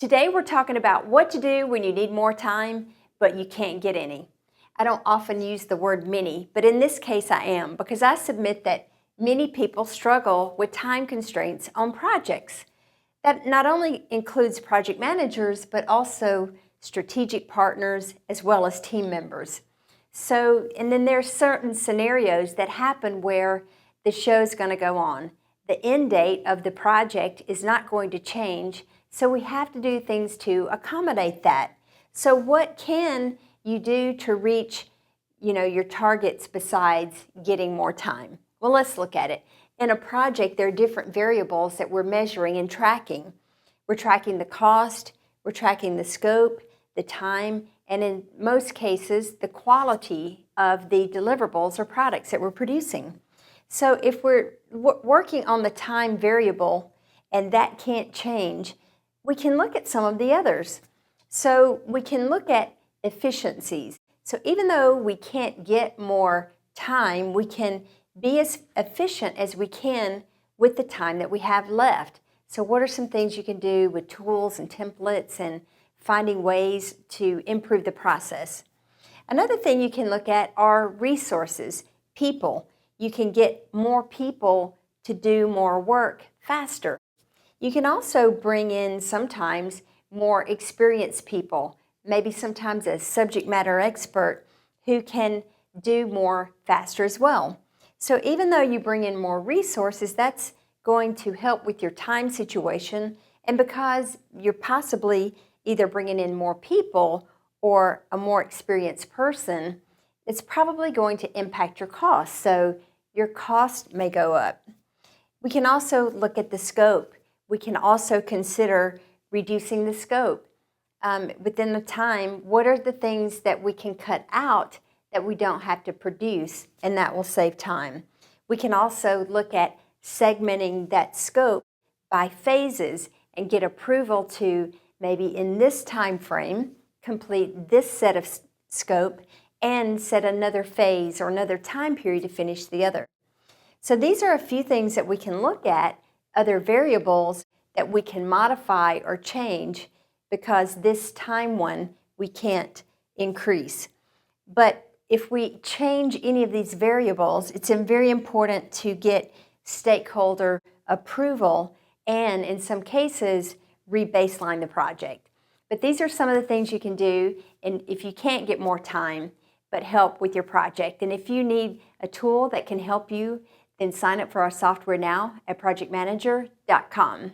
Today we're talking about what to do when you need more time, but you can't get any. I don't often use the word many, but in this case I am, because I submit that many people struggle with time constraints on projects. That not only includes project managers, but also strategic partners as well as team members. And then there's certain scenarios that happen where the show's going to go on. The end date of the project is not going to change, so we have to do things to accommodate that. So what can you do to reach, your targets besides getting more time? Well, let's look at it. In a project, there are different variables that we're measuring and tracking. We're tracking the cost, we're tracking the scope, the time, and in most cases, the quality of the deliverables or products that we're producing. So if we're working on the time variable and that can't change, we can look at some of the others. So we can look at efficiencies. So even though we can't get more time, we can be as efficient as we can with the time that we have left. So what are some things you can do with tools and templates and finding ways to improve the process? Another thing you can look at are resources, people. You can get more people to do more work faster. You can also bring in sometimes more experienced people, maybe sometimes a subject matter expert who can do more faster as well. So even though you bring in more resources, that's going to help with your time situation, and because you're possibly either bringing in more people or a more experienced person, it's probably going to impact your costs, so your cost may go up. We can also look at the scope. We can also consider reducing the scope. Within the time, what are the things that we can cut out that we don't have to produce, and that will save time. We can also look at segmenting that scope by phases and get approval to maybe in this time frame complete this set of scope and set another phase or another time period to finish the other. So these are a few things that we can look at, other variables that we can modify or change, because this time one we can't increase. But if we change any of these variables, it's very important to get stakeholder approval and in some cases re-baseline the project. But these are some of the things you can do, and if you can't get more time, but help with your project. And if you need a tool that can help you, then sign up for our software now at projectmanager.com.